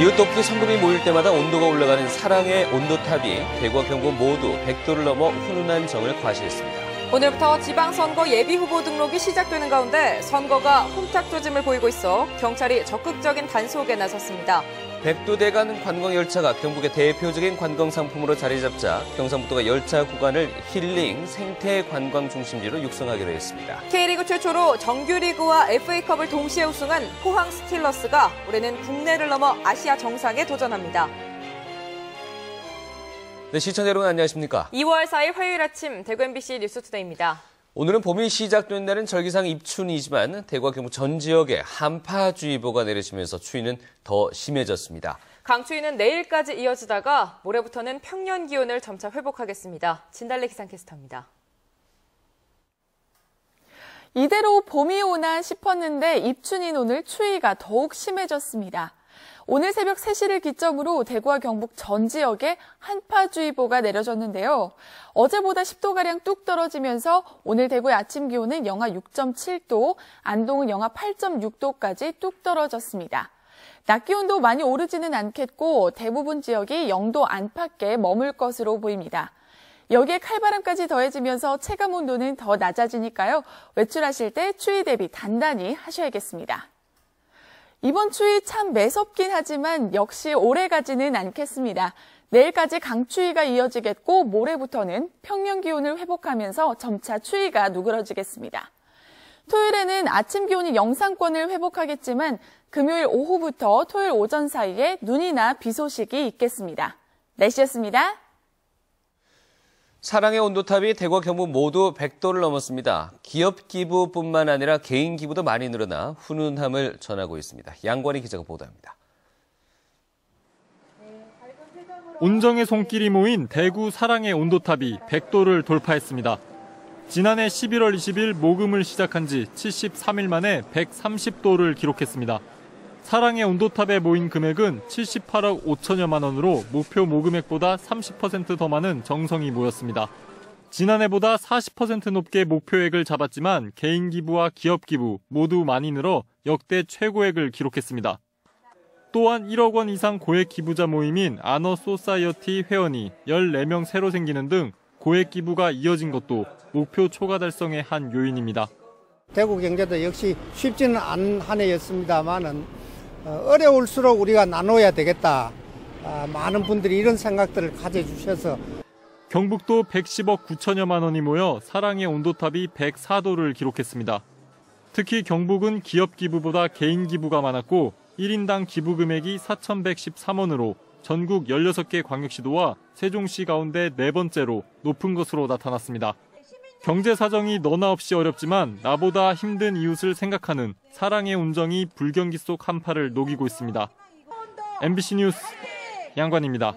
이웃돕기 성금이 모일 때마다 온도가 올라가는 사랑의 온도탑이 대구와 경북 모두 100도를 넘어 훈훈한 정을 과시했습니다. 오늘부터 지방선거 예비후보 등록이 시작되는 가운데 선거가 혼탁조짐을 보이고 있어 경찰이 적극적인 단속에 나섰습니다. 백두대간 관광열차가 경북의 대표적인 관광상품으로 자리 잡자 경상북도가 열차 구간을 힐링, 생태 관광 중심지로 육성하기로 했습니다. K리그 최초로 정규리그와 FA컵을 동시에 우승한 포항 스틸러스가 올해는 국내를 넘어 아시아 정상에 도전합니다. 네, 시청자 여러분 안녕하십니까? 2월 4일 화요일 아침 대구 MBC 뉴스투데이입니다. 오늘은 봄이 시작된 날은 절기상 입춘이지만 대구와 경북 전 지역에 한파주의보가 내려지면서 추위는 더 심해졌습니다. 강추위는 내일까지 이어지다가 모레부터는 평년 기온을 점차 회복하겠습니다. 진달래 기상캐스터입니다. 이대로 봄이 오나 싶었는데 입춘인 오늘 추위가 더욱 심해졌습니다. 오늘 새벽 3시를 기점으로 대구와 경북 전 지역에 한파주의보가 내려졌는데요. 어제보다 10도가량 뚝 떨어지면서 오늘 대구의 아침 기온은 영하 6.7도, 안동은 영하 8.6도까지 뚝 떨어졌습니다. 낮 기온도 많이 오르지는 않겠고 대부분 지역이 0도 안팎에 머물 것으로 보입니다. 여기에 칼바람까지 더해지면서 체감 온도는 더 낮아지니까요. 외출하실 때 추위 대비 단단히 하셔야겠습니다. 이번 추위 참 매섭긴 하지만 역시 오래가지는 않겠습니다. 내일까지 강추위가 이어지겠고 모레부터는 평년 기온을 회복하면서 점차 추위가 누그러지겠습니다. 토요일에는 아침 기온이 영상권을 회복하겠지만 금요일 오후부터 토요일 오전 사이에 눈이나 비 소식이 있겠습니다. 날씨였습니다. 사랑의 온도탑이 대구와 경북 모두 100도를 넘었습니다. 기업 기부뿐만 아니라 개인 기부도 많이 늘어나 훈훈함을 전하고 있습니다. 양관희 기자가 보도합니다. 온정의 손길이 모인 대구 사랑의 온도탑이 100도를 돌파했습니다. 지난해 11월 20일 모금을 시작한 지 73일 만에 130도를 기록했습니다. 사랑의 온도탑에 모인 금액은 78억 5천여만 원으로 목표 모금액보다 30% 더 많은 정성이 모였습니다. 지난해보다 40% 높게 목표액을 잡았지만 개인 기부와 기업 기부 모두 많이 늘어 역대 최고액을 기록했습니다. 또한 1억 원 이상 고액 기부자 모임인 아너 소사이어티 회원이 14명 새로 생기는 등 고액 기부가 이어진 것도 목표 초과 달성의 한 요인입니다. 대구 경제도 역시 쉽지는 않은 한 해였습니다만은 어려울수록 우리가 나눠야 되겠다. 많은 분들이 이런 생각들을 가져주셔서 경북도 110억 9천여만 원이 모여 사랑의 온도탑이 104도를 기록했습니다. 특히 경북은 기업 기부보다 개인 기부가 많았고 1인당 기부 금액이 4,113원으로 전국 16개 광역시도와 세종시 가운데 네 번째로 높은 것으로 나타났습니다. 경제 사정이 너나 없이 어렵지만 나보다 힘든 이웃을 생각하는 사랑의 온정이 불경기 속 한파를 녹이고 있습니다. MBC 뉴스 양관입니다.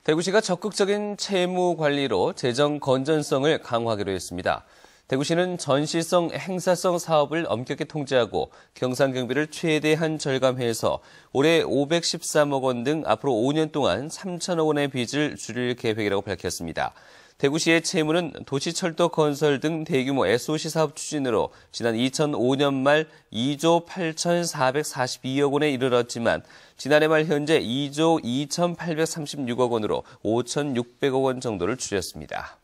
대구시가 적극적인 채무 관리로 재정 건전성을 강화하기로 했습니다. 대구시는 전시성, 행사성 사업을 엄격히 통제하고 경상 경비를 최대한 절감해서 올해 513억 원 등 앞으로 5년 동안 3천억 원의 빚을 줄일 계획이라고 밝혔습니다. 대구시의 채무는 도시철도 건설 등 대규모 SOC 사업 추진으로 지난 2005년 말 2조 8,442억 원에 이르렀지만 지난해 말 현재 2조 2,836억 원으로 5,600억 원 정도를 줄였습니다.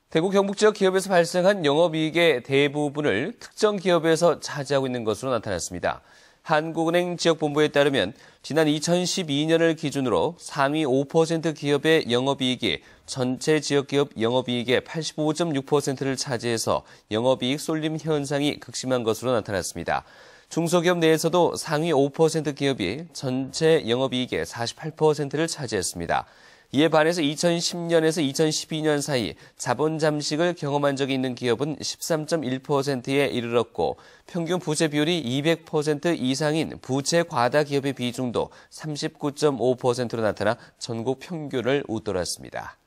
대구 경북 지역 기업에서 발생한 영업이익의 대부분을 특정 기업에서 차지하고 있는 것으로 나타났습니다. 한국은행 지역본부에 따르면 지난 2012년을 기준으로 상위 5% 기업의 영업이익이 전체 지역기업 영업이익의 85.6%를 차지해서 영업이익 쏠림 현상이 극심한 것으로 나타났습니다. 중소기업 내에서도 상위 5% 기업이 전체 영업이익의 48%를 차지했습니다. 이에 반해서 2010년에서 2012년 사이 자본 잠식을 경험한 적이 있는 기업은 13.1%에 이르렀고 평균 부채 비율이 200% 이상인 부채 과다 기업의 비중도 39.5%로 나타나 전국 평균을 웃돌았습니다.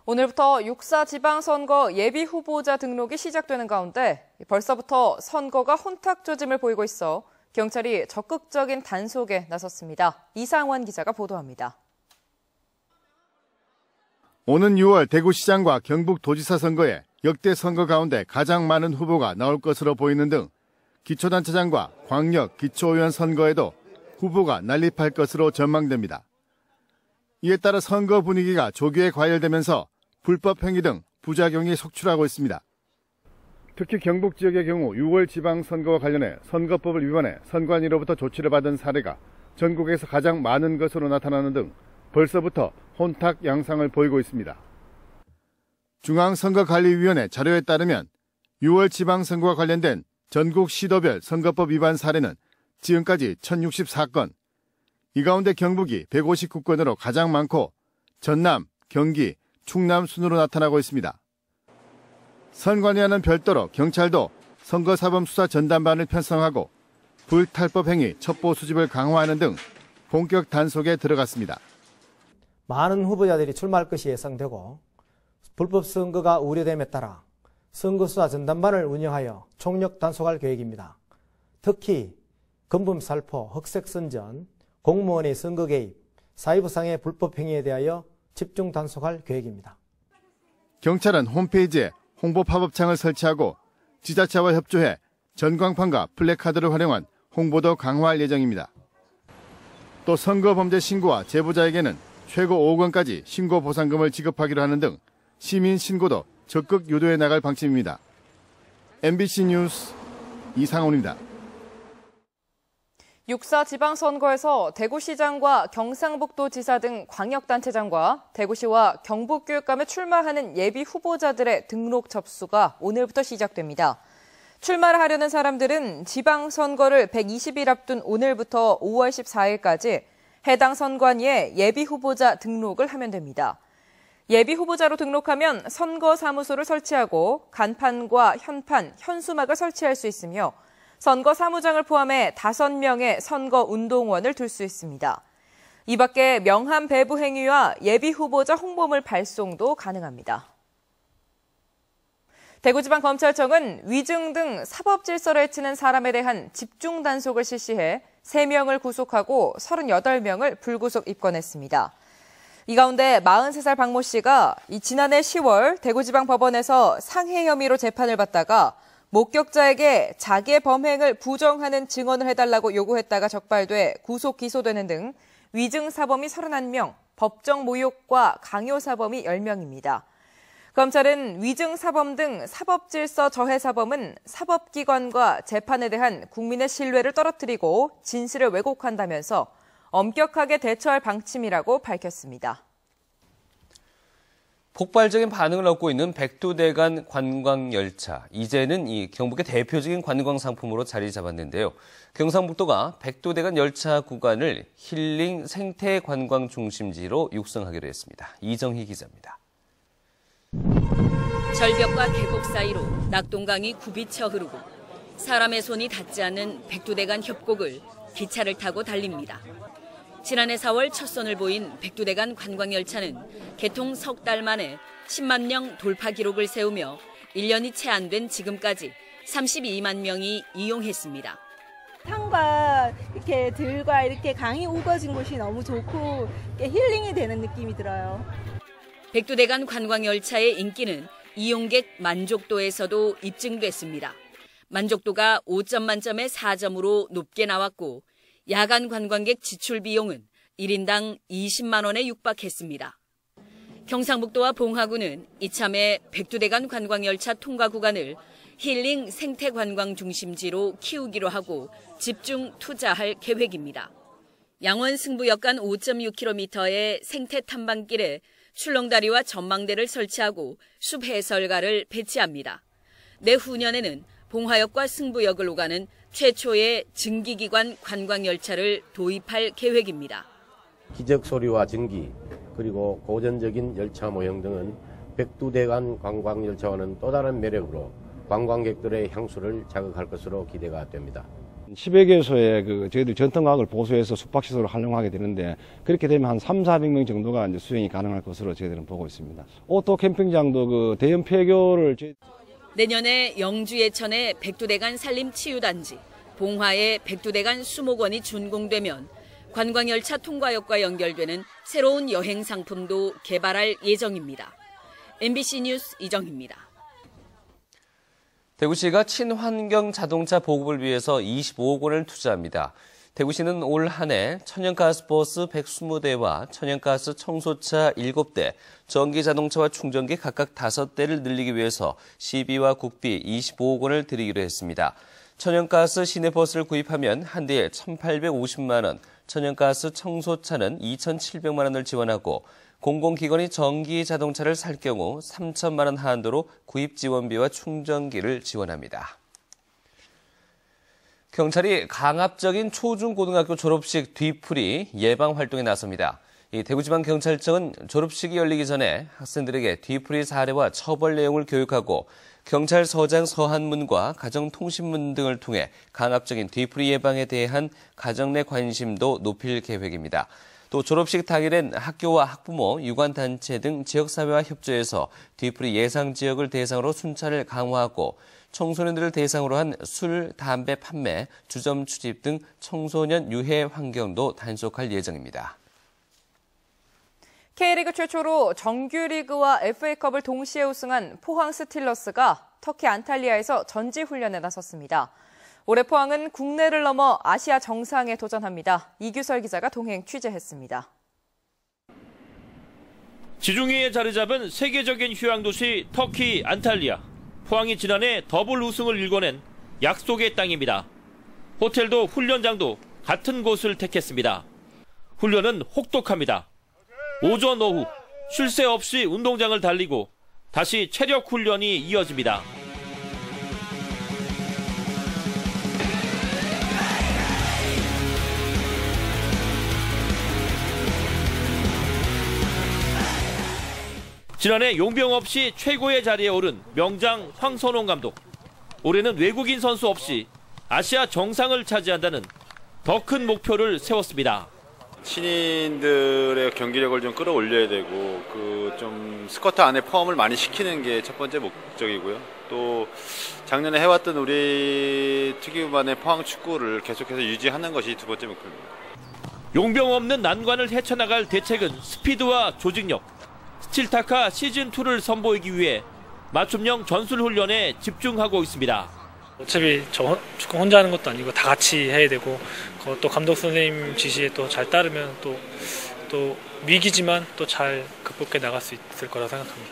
오늘부터 6.4 지방선거 예비후보자 등록이 시작되는 가운데 벌써부터 선거가 혼탁조짐을 보이고 있어 경찰이 적극적인 단속에 나섰습니다. 이상원 기자가 보도합니다. 오는 6월 대구시장과 경북도지사 선거에 역대 선거 가운데 가장 많은 후보가 나올 것으로 보이는 등 기초단체장과 광역 기초의원 선거에도 후보가 난립할 것으로 전망됩니다. 이에 따라 선거 분위기가 조기에 과열되면서 불법 행위 등 부작용이 속출하고 있습니다. 특히 경북 지역의 경우 6월 지방선거와 관련해 선거법을 위반해 선관위로부터 조치를 받은 사례가 전국에서 가장 많은 것으로 나타나는 등 벌써부터 혼탁 양상을 보이고 있습니다. 중앙선거관리위원회 자료에 따르면 6월 지방선거와 관련된 전국 시도별 선거법 위반 사례는 지금까지 1064건, 이 가운데 경북이 159건으로 가장 많고 전남, 경기, 충남 순으로 나타나고 있습니다. 선관위와는 별도로 경찰도 선거사범수사 전담반을 편성하고 불탈법 행위 첩보 수집을 강화하는 등 본격 단속에 들어갔습니다. 많은 후보자들이 출마할 것이 예상되고 불법 선거가 우려됨에 따라 선거수사 전담반을 운영하여 총력 단속할 계획입니다. 특히 검범살포, 흑색선전, 공무원의 선거 개입, 사이버상의 불법 행위에 대하여 집중 단속할 계획입니다. 경찰은 홈페이지에 홍보 팝업창을 설치하고 지자체와 협조해 전광판과 플래카드를 활용한 홍보도 강화할 예정입니다. 또 선거범죄 신고와 제보자에게는 최고 5억 원까지 신고 보상금을 지급하기로 하는 등 시민 신고도 적극 유도해 나갈 방침입니다. MBC 뉴스 이상훈입니다. 6.4 지방선거에서 대구시장과 경상북도지사 등 광역단체장과 대구시와 경북교육감에 출마하는 예비 후보자들의 등록 접수가 오늘부터 시작됩니다. 출마를 하려는 사람들은 지방선거를 120일 앞둔 오늘부터 5월 14일까지 해당 선관위에 예비 후보자 등록을 하면 됩니다. 예비 후보자로 등록하면 선거사무소를 설치하고 간판과 현판, 현수막을 설치할 수 있으며 선거 사무장을 포함해 5명의 선거 운동원을 둘 수 있습니다. 이 밖에 명함 배부 행위와 예비 후보자 홍보물 발송도 가능합니다. 대구지방검찰청은 위증 등 사법질서를 해치는 사람에 대한 집중 단속을 실시해 3명을 구속하고 38명을 불구속 입건했습니다. 이 가운데 43살 박모 씨가 지난해 10월 대구지방법원에서 상해 혐의로 재판을 받다가 목격자에게 자기의 범행을 부정하는 증언을 해달라고 요구했다가 적발돼 구속 기소되는 등 위증 사범이 31명, 법정 모욕과 강요 사범이 10명입니다. 검찰은 위증 사범 등 사법질서 저해 사범은 사법기관과 재판에 대한 국민의 신뢰를 떨어뜨리고 진실을 왜곡한다면서 엄격하게 대처할 방침이라고 밝혔습니다. 폭발적인 반응을 얻고 있는 백두대간 관광열차. 이제는 이 경북의 대표적인 관광 상품으로 자리 잡았는데요. 경상북도가 백두대간 열차 구간을 힐링 생태 관광 중심지로 육성하기로 했습니다. 이정희 기자입니다. 절벽과 계곡 사이로 낙동강이 굽이쳐 흐르고 사람의 손이 닿지 않는 백두대간 협곡을 기차를 타고 달립니다. 지난해 4월 첫 선을 보인 백두대간 관광열차는 개통 석 달 만에 10만 명 돌파 기록을 세우며 1년이 채 안 된 지금까지 32만 명이 이용했습니다. 산과 이렇게 들과 이렇게 강이 우거진 곳이 너무 좋고 힐링이 되는 느낌이 들어요. 백두대간 관광열차의 인기는 이용객 만족도에서도 입증됐습니다. 만족도가 5점 만점에 4점으로 높게 나왔고 야간 관광객 지출 비용은 1인당 20만 원에 육박했습니다. 경상북도와 봉화구는 이참에 백두대간 관광열차 통과 구간을 힐링 생태관광 중심지로 키우기로 하고 집중 투자할 계획입니다. 양원 승부역간 5.6km의 생태 탐방길에 출렁다리와 전망대를 설치하고 숲 해설가를 배치합니다. 내후년에는 봉화역과 승부역을 오가는 최초의 증기기관 관광열차를 도입할 계획입니다. 기적소리와 증기, 그리고 고전적인 열차 모형 등은 백두대간 관광열차와는 또 다른 매력으로 관광객들의 향수를 자극할 것으로 기대가 됩니다. 10여 개소의 저희들 전통과학을 보수해서 숙박시설을 활용하게 되는데 그렇게 되면 한 300~400명 정도가 이제 수용이 가능할 것으로 저희들은 보고 있습니다. 오토 캠핑장도 대형 폐교를 내년에 영주 예천의 백두대간 산림치유단지, 봉화의 백두대간 수목원이 준공되면 관광열차 통과역과 연결되는 새로운 여행 상품도 개발할 예정입니다. MBC 뉴스 이정희입니다. 대구시가 친환경 자동차 보급을 위해서 25억 원을 투자합니다. 대구시는 올 한 해 천연가스버스 120대와 천연가스 청소차 7대, 전기자동차와 충전기 각각 5대를 늘리기 위해서 시비와 국비 25억 원을 들이기로 했습니다. 천연가스 시내버스를 구입하면 한 대에 1,850만 원, 천연가스 청소차는 2,700만 원을 지원하고 공공기관이 전기자동차를 살 경우 3천만 원 한도로 구입 지원비와 충전기를 지원합니다. 경찰이 강압적인 초중고등학교 졸업식 뒤풀이 예방 활동에 나섭니다. 대구지방경찰청은 졸업식이 열리기 전에 학생들에게 뒤풀이 사례와 처벌 내용을 교육하고 경찰서장 서한문과 가정통신문 등을 통해 강압적인 뒤풀이 예방에 대한 가정 내 관심도 높일 계획입니다. 또 졸업식 당일엔 학교와 학부모, 유관단체 등 지역사회와 협조해서 뒤풀이 예상 지역을 대상으로 순찰을 강화하고 청소년들을 대상으로 한 술, 담배 판매, 주점 출입 등 청소년 유해 환경도 단속할 예정입니다. K리그 최초로 정규리그와 FA컵을 동시에 우승한 포항 스틸러스가 터키 안탈리아에서 전지훈련에 나섰습니다. 올해 포항은 국내를 넘어 아시아 정상에 도전합니다. 이규설 기자가 동행 취재했습니다. 지중해에 자리 잡은 세계적인 휴양도시 터키 안탈리아. 포항이 지난해 더블 우승을 일궈낸 약속의 땅입니다. 호텔도 훈련장도 같은 곳을 택했습니다. 훈련은 혹독합니다. 오전 오후 쉴 새 없이 운동장을 달리고 다시 체력 훈련이 이어집니다. 지난해 용병 없이 최고의 자리에 오른 명장 황선홍 감독. 올해는 외국인 선수 없이 아시아 정상을 차지한다는 더 큰 목표를 세웠습니다. 신인들의 경기력을 좀 끌어올려야 되고 좀 스쿼트 안에 펌을 많이 시키는 게 첫 번째 목적이고요. 또 작년에 해왔던 우리 특유만의 포항 축구를 계속해서 유지하는 것이 두 번째 목표입니다. 용병 없는 난관을 헤쳐나갈 대책은 스피드와 조직력. 스틸타카 시즌2를 선보이기 위해 맞춤형 전술훈련에 집중하고 있습니다. 어차피 저 축구 혼자 하는 것도 아니고 다 같이 해야 되고 또 감독 선생님 지시에 또 잘 따르면 또 위기지만 또 잘 극복해 나갈 수 있을 거라 생각합니다.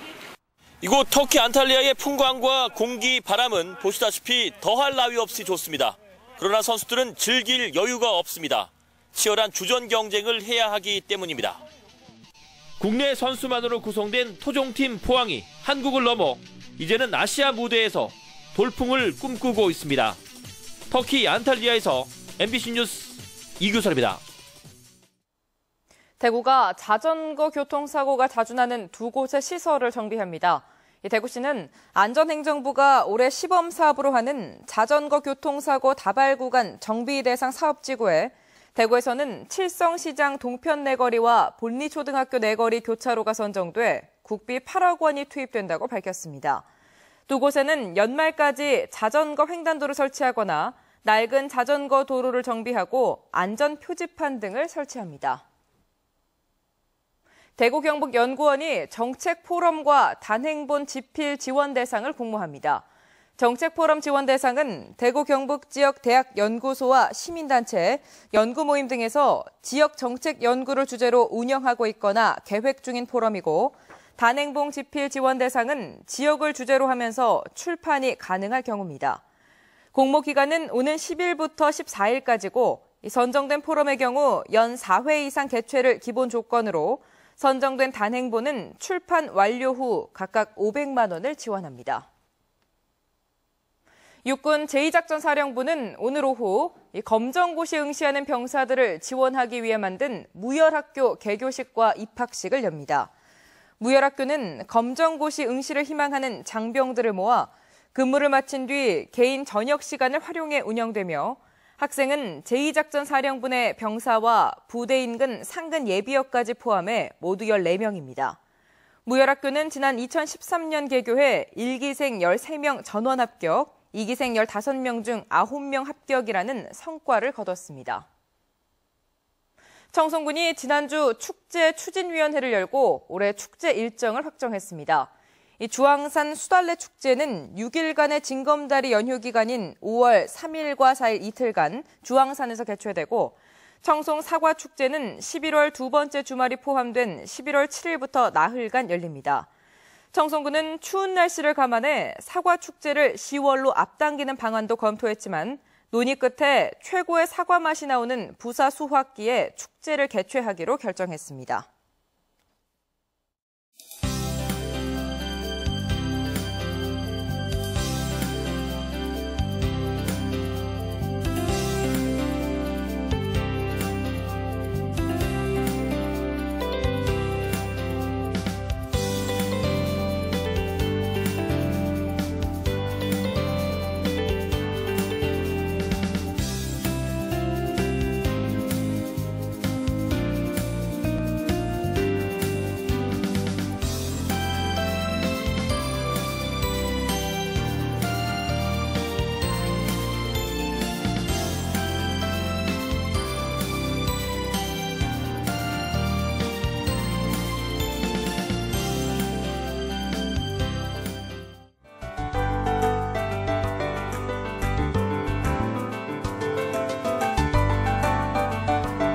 이곳 터키 안탈리아의 풍광과 공기, 바람은 보시다시피 더할 나위 없이 좋습니다. 그러나 선수들은 즐길 여유가 없습니다. 치열한 주전 경쟁을 해야 하기 때문입니다. 국내 선수만으로 구성된 토종팀 포항이 한국을 넘어 이제는 아시아 무대에서 돌풍을 꿈꾸고 있습니다. 터키 안탈리아에서 MBC 뉴스 이규설입니다. 대구가 자전거 교통사고가 자주 나는 두 곳의 시설을 정비합니다. 대구시는 안전행정부가 올해 시범 사업으로 하는 자전거 교통사고 다발 구간 정비 대상 사업지구에 대구에서는 칠성시장 동편 내거리와 본리초등학교 내거리 교차로가 선정돼 국비 8억 원이 투입된다고 밝혔습니다. 두 곳에는 연말까지 자전거 횡단도를 설치하거나 낡은 자전거 도로를 정비하고 안전 표지판 등을 설치합니다. 대구 경북연구원이 정책 포럼과 단행본 집필 지원 대상을 공모합니다. 정책 포럼 지원 대상은 대구 경북 지역 대학 연구소와 시민단체, 연구 모임 등에서 지역 정책 연구를 주제로 운영하고 있거나 계획 중인 포럼이고, 단행본 집필 지원 대상은 지역을 주제로 하면서 출판이 가능할 경우입니다. 공모 기간은 오는 10일부터 14일까지고 선정된 포럼의 경우 연 4회 이상 개최를 기본 조건으로 선정된 단행본은 출판 완료 후 각각 500만 원을 지원합니다. 육군 제2작전사령부는 오늘 오후 검정고시 응시하는 병사들을 지원하기 위해 만든 무열학교 개교식과 입학식을 엽니다. 무열학교는 검정고시 응시를 희망하는 장병들을 모아 근무를 마친 뒤 개인 저녁 시간을 활용해 운영되며 학생은 제2작전사령부 내 병사와 부대 인근 상근 예비역까지 포함해 모두 14명입니다. 무열학교는 지난 2013년 개교해 1기생 13명 전원 합격, 2기생 15명 중 9명 합격이라는 성과를 거뒀습니다. 청송군이 지난주 축제 추진위원회를 열고 올해 축제 일정을 확정했습니다. 이 주황산 수달래 축제는 6일간의 징검다리 연휴 기간인 5월 3일과 4일 이틀간 주황산에서 개최되고 청송 사과 축제는 11월 두 번째 주말이 포함된 11월 7일부터 나흘간 열립니다. 청송군은 추운 날씨를 감안해 사과 축제를 10월로 앞당기는 방안도 검토했지만 논의 끝에 최고의 사과 맛이 나오는 부사 수확기에 축제를 개최하기로 결정했습니다.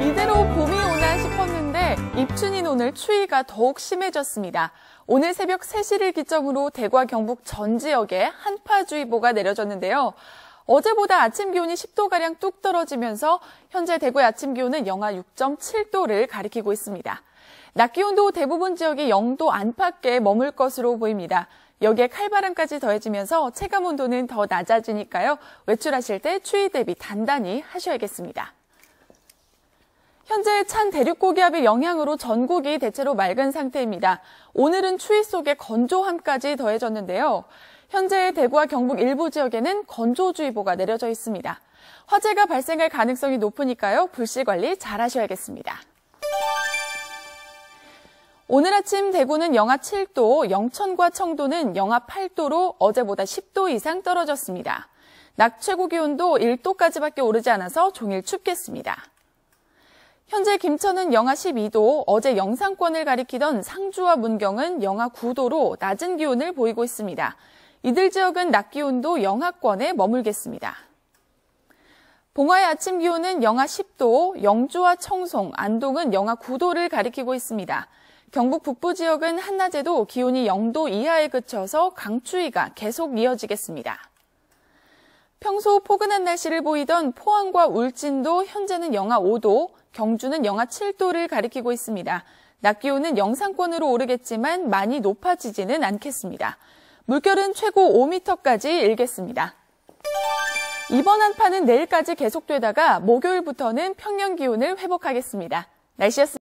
이대로 봄이 오나 싶었는데 입춘인 오늘 추위가 더욱 심해졌습니다. 오늘 새벽 3시를 기점으로 대구와 경북 전 지역에 한파주의보가 내려졌는데요. 어제보다 아침 기온이 10도가량 뚝 떨어지면서 현재 대구의 아침 기온은 영하 6.7도를 가리키고 있습니다. 낮 기온도 대부분 지역이 0도 안팎에 머물 것으로 보입니다. 여기에 칼바람까지 더해지면서 체감온도는 더 낮아지니까요. 외출하실 때 추위 대비 단단히 하셔야겠습니다. 현재 찬 대륙고기압의 영향으로 전국이 대체로 맑은 상태입니다. 오늘은 추위 속에 건조함까지 더해졌는데요. 현재 대구와 경북 일부 지역에는 건조주의보가 내려져 있습니다. 화재가 발생할 가능성이 높으니까요. 불씨 관리 잘 하셔야겠습니다. 오늘 아침 대구는 영하 7도, 영천과 청도는 영하 8도로 어제보다 10도 이상 떨어졌습니다. 낮 최고 기온도 1도까지밖에 오르지 않아서 종일 춥겠습니다. 현재 김천은 영하 12도, 어제 영상권을 가리키던 상주와 문경은 영하 9도로 낮은 기온을 보이고 있습니다. 이들 지역은 낮 기온도 영하권에 머물겠습니다. 봉화의 아침 기온은 영하 10도, 영주와 청송, 안동은 영하 9도를 가리키고 있습니다. 경북 북부 지역은 한낮에도 기온이 0도 이하에 그쳐서 강추위가 계속 이어지겠습니다. 평소 포근한 날씨를 보이던 포항과 울진도 현재는 영하 5도, 경주는 영하 7도를 가리키고 있습니다. 낮 기온은 영상권으로 오르겠지만 많이 높아지지는 않겠습니다. 물결은 최고 5m까지 일겠습니다. 이번 한파는 내일까지 계속되다가 목요일부터는 평년 기온을 회복하겠습니다. 날씨였습니다.